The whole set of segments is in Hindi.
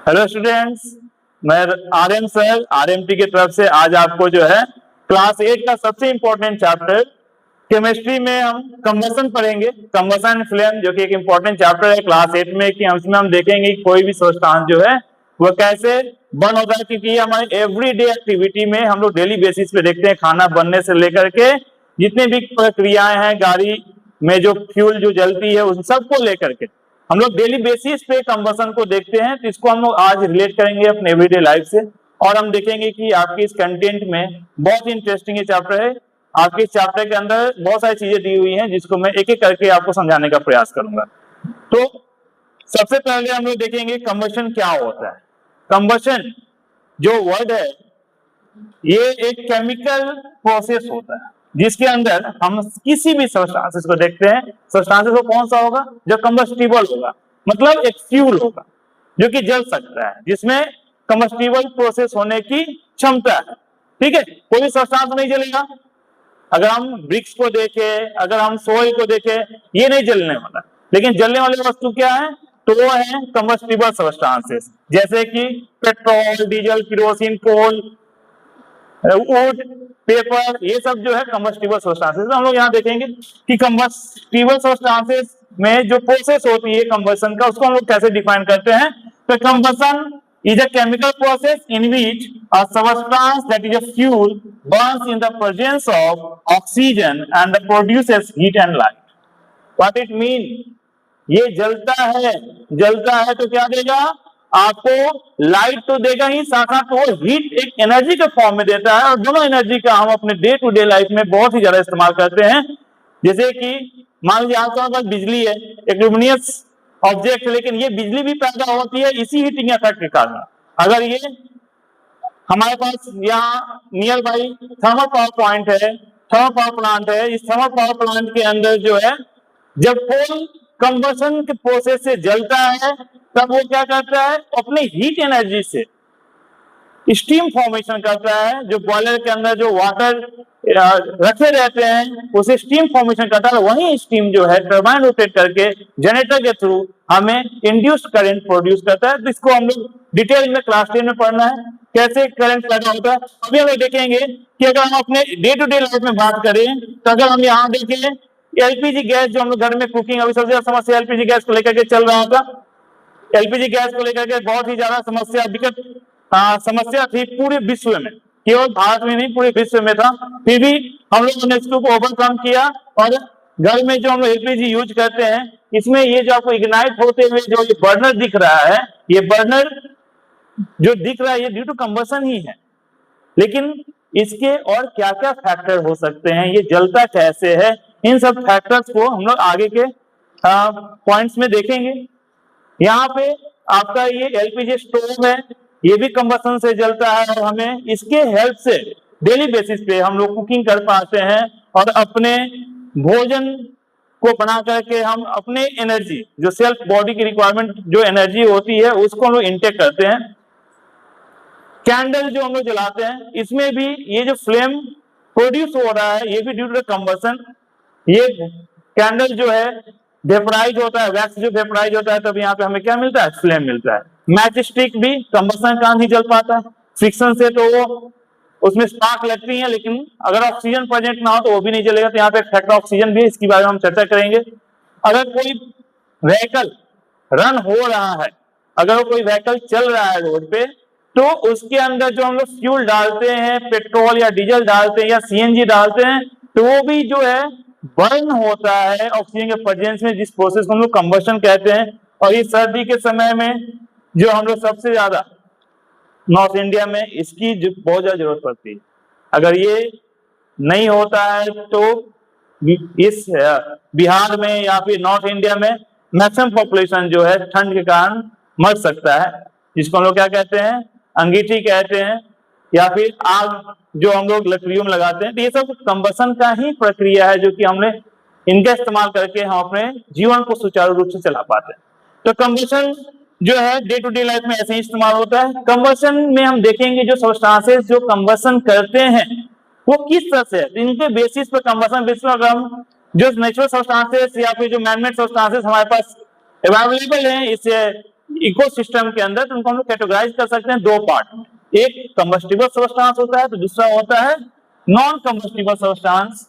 हेलो स्टूडेंट्स, मैं आर्यन सर आरएमटी की तरफ से आज आपको जो है क्लास 8 का सबसे इंपॉर्टेंट चैप्टर केमिस्ट्री में हम कंबशन पढ़ेंगे। कंबशन फ्लेम जो कि एक इंपॉर्टेंट चैप्टर है क्लास 8 में, कि उसमें हम देखेंगे कि कोई भी सब्सटेंस जो है वो कैसे बर्न होता है, क्योंकि ये हमारे एवरीडे एक्टिविटी में हम लोग डेली बेसिस पे देखते हैं। खाना बनने से लेकर के जितने भी प्रक्रियाएं हैं, गाड़ी में जो फ्यूल जो जलती है उन सबको लेकर के हम लोग डेली बेसिस पे कंबशन को देखते हैं। तो इसको हम लोग आज रिलेट करेंगे अपने एवरीडे लाइफ से, और हम देखेंगे कि आपके इस कंटेंट में बहुत ही इंटरेस्टिंग ये चैप्टर है। आपके इस चैप्टर के अंदर बहुत सारी चीजें दी हुई हैं जिसको मैं एक एक करके आपको समझाने का प्रयास करूंगा। तो सबसे पहले हम लोग देखेंगे कंबशन क्या होता है। कंबशन जो वर्ड है ये एक केमिकल प्रोसेस होता है जिसके अंदर हम किसी भी सब्सटेंसेस को देखते हैं। सब्सटेंसेस को कौन सा होगा? जो कंबस्टिबल होगा, मतलब एक फ्यूल होगा जो कि जल सकता है, जिसमें कंबस्टिबल प्रोसेस होने की क्षमता है। ठीक है, कोई भी सब्सटेंस नहीं जलेगा। अगर हम ब्रिक्स को देखें, अगर हम सोइल को देखें, ये नहीं जलने वाला। लेकिन जलने वाली वस्तु क्या है? तो वो है कंबस्टिबल सब्सटेंसेस, जैसे कि petrol, diesel, kerosene, coal, wood, paper, ये सब जो है कंबस्टिबल सब्सटेंसेस। हम लोग यहाँ देखेंगे कि कंबस्टिबल सब्सटेंसेस में जो प्रोसेस होती है कंबशन का, उसको हम लोग कैसे डिफाइन करते हैं। तो combustion is a chemical process in which a substance that is a fuel burns in the presence of oxygen and produces heat and light. What it mean? ये जलता है तो क्या देगा आपको? लाइट तो देगा ही, साथ साथ वो हीट एक एनर्जी के फॉर्म में देता है। और दोनों एनर्जी का हम अपने डे टू डे लाइफ में बहुत ही ज्यादा इस्तेमाल करते हैं। जैसे कि मान लीजिए आपके पास बिजली है, एक ल्यूमिनियस ऑब्जेक्ट, लेकिन ये बिजली भी पैदा होती है इसी हीटिंग इफेक्ट के कारण। अगर ये हमारे पास यहाँ near by thermal power point है, थर्मल पावर प्लांट है, इस थर्मल पावर प्लांट के अंदर जो है जब कोल कंबशन के प्रोसेस से जलता है तब वो क्या करता है? अपनी हीट एनर्जी से स्टीम फॉर्मेशन करता है। जो बॉयलर के अंदर जो वाटर रखे रहते हैं उसे स्टीम फॉर्मेशन करता है। वही स्टीम जो है टरबाइन रोटेट करके जनरेटर के थ्रू हमें इंड्यूस्ड करंट प्रोड्यूस करता है। तो इसको हम लोग डिटेल में क्लास 10 में पढ़ना है, कैसे करंट पैदा होता है। अभी हम लोग देखेंगे कि अगर हम अपने डे टू डे लाइफ में बात करें तो अगर हम यहाँ देखें एलपीजी गैस, जो हम लोग घर में कुकिंग, अभी सबसे ज्यादा समस्या एलपीजी गैस को लेकर के चल रहा था। एलपीजी गैस को लेकर के बहुत ही ज्यादा समस्या, विकट समस्या थी पूरे विश्व में, केवल भारत में नहीं पूरे विश्व में था। फिर भी हम लोगों ने इसको ओवरकम किया और घर में जो हम लोग एलपीजी यूज करते हैं इसमें ये जो आपको इग्नाइट होते हुए जो ये बर्नर दिख रहा है, ये बर्नर जो दिख रहा है ये ड्यू टू कंबशन ही है। लेकिन इसके और क्या क्या फैक्टर हो सकते हैं, ये जलता कैसे है, इन सब फैक्टर्स को हम लोग आगे के पॉइंट्स में देखेंगे। यहाँ पे आपका ये एलपीजी स्टोव है, ये भी कंबशन से जलता है और हमें इसके हेल्प से डेली बेसिस पे हम लोग कुकिंग कर पाते हैं और अपने भोजन को बना करके हम अपने एनर्जी जो सेल्फ बॉडी की रिक्वायरमेंट जो एनर्जी होती है उसको हम लोग इंटेक करते हैं। कैंडल जो हम लोग जलाते हैं इसमें भी ये जो फ्लेम प्रोड्यूस हो रहा है ये भी ड्यू टू कंबशन। ये कैंडल जो है वेपराइज होता है, वैक्स जो वेपराइज होता है तब यहाँ पे हमें क्या मिलता है? फ्लेम मिलता है। मैच स्टिक भी कंबशन का नहीं जल पाता है, फ्रिक्शन से तो वो उसमें स्पार्क लगती है, लेकिन अगर ऑक्सीजन प्रेजेंट ना हो तो वो भी नहीं जलेगा। तो यहाँ पे फैक्टर ऑक्सीजन भी, इसके बारे में हम चर्चा करेंगे। अगर कोई व्हीकल रन हो रहा है, अगर कोई व्हीकल चल रहा है रोड पे, तो उसके अंदर जो हम लोग फ्यूल डालते हैं, पेट्रोल या डीजल डालते हैं या सीएनजी डालते हैं, तो वो भी जो है बर्न होता है ऑक्सीजन के प्रेजेंस में, जिस प्रोसेस को हम लोग कंबशन कहते हैं। और इस सर्दी के समय में जो हम लोग सबसे ज्यादा नॉर्थ इंडिया में इसकी बहुत ज्यादा जरूरत पड़ती है। अगर ये नहीं होता है तो इस बिहार में या फिर नॉर्थ इंडिया में मैक्सिमम पॉपुलेशन जो है ठंड के कारण मर सकता है, जिसको हम लोग क्या कहते हैं? अंगीठी कहते हैं, या फिर आग जो हम लोग लकड़ियों में लगाते हैं। तो ये सब कंबशन का ही प्रक्रिया है जो कि हमने इनका इस्तेमाल करके हम अपने जीवन को सुचारू रूप से चला पाते हैं। तो कंबशन जो है डे टू डे लाइफ में ऐसे ही इस्तेमाल होता है। कंबशन में हम देखेंगे जो सब्सटेंसेस जो कंबशन करते हैं वो किस तरह से है, इनके बेसिस पर कंबशन बेसिस पर अगर हम जो नेचुरल सब्सटेंसेस या फिर जो मैनमेड सब्सटेंसेस हमारे पास अवेलेबल है इस इकोसिस्टम के अंदर, तो उनको हम लोग कैटेगराइज कर सकते हैं दो पार्ट, एक कंबस्टिबल सब्सटेंस होता है तो दूसरा होता है non combustible substance.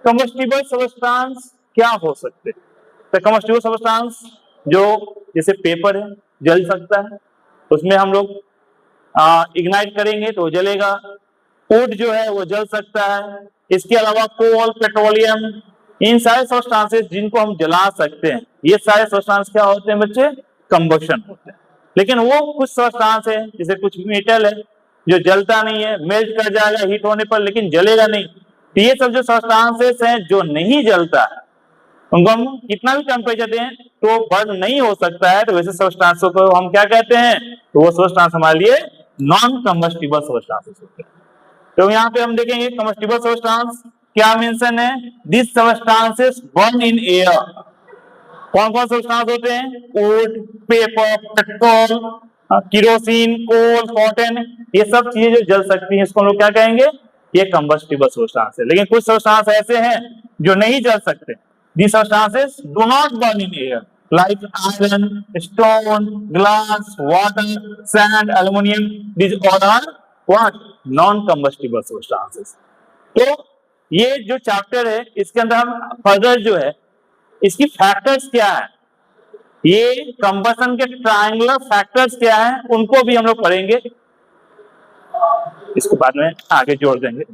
Combustible substance क्या हो सकते हैं? तो कंबस्टिबल सब्सटेंस जो जैसे पेपर है, जल सकता है, उसमें हम लोग इग्नाइट करेंगे तो जलेगा। वुड जो है वो जल सकता है। इसके अलावा कोल, पेट्रोलियम, इन सारे सब्सटेंसेस जिनको हम जला सकते हैं, ये सारे सब्सटेंस क्या होते हैं बच्चे? कंबशन होते हैं। लेकिन वो कुछ सब्सटेंस है, जैसे कुछ मेटल है जो जलता नहीं है, मेल्ट कर जाएगा हीट होने पर लेकिन जलेगा नहीं। तो ये सब जो सब्सटेंसेस हैं जो नहीं जलता है, उनको हम कितना भी टेम्परेचर दें तो बर्न नहीं हो सकता है, तो वैसे सब्सटेंसों को हम क्या कहते हैं? तो वो सब्सटेंस हमारे लिए नॉन कंबस्टिबल सब्सटेंसेस होते हैं। तो यहाँ पे हम देखेंगे कंबस्टिबल सब्सटेंस क्या मेंशन है? This substances burn in air. कौन कौन सब्सटेंस होते हैं? Wood, paper, petrol, kerosene, coal, cotton, ये सब चीजें जो जल सकती हैं इसको हम लोग क्या कहेंगे? ये कंबस्टिबल सब्सटेंस है। लेकिन कुछ सब्सटेंस ऐसे हैं जो नहीं जल सकते। These substances do not burn in air, like iron, stone, glass, water, sand, aluminum. These all are what? Non-combustible substances. तो ये जो चैप्टर है इसके अंदर हम फर्दर जो है इसकी फैक्टर्स क्या है, ये कंबशन के ट्रायंगुलर फैक्टर्स क्या है, उनको भी हम लोग पढ़ेंगे। इसको बाद में आगे जोड़ देंगे।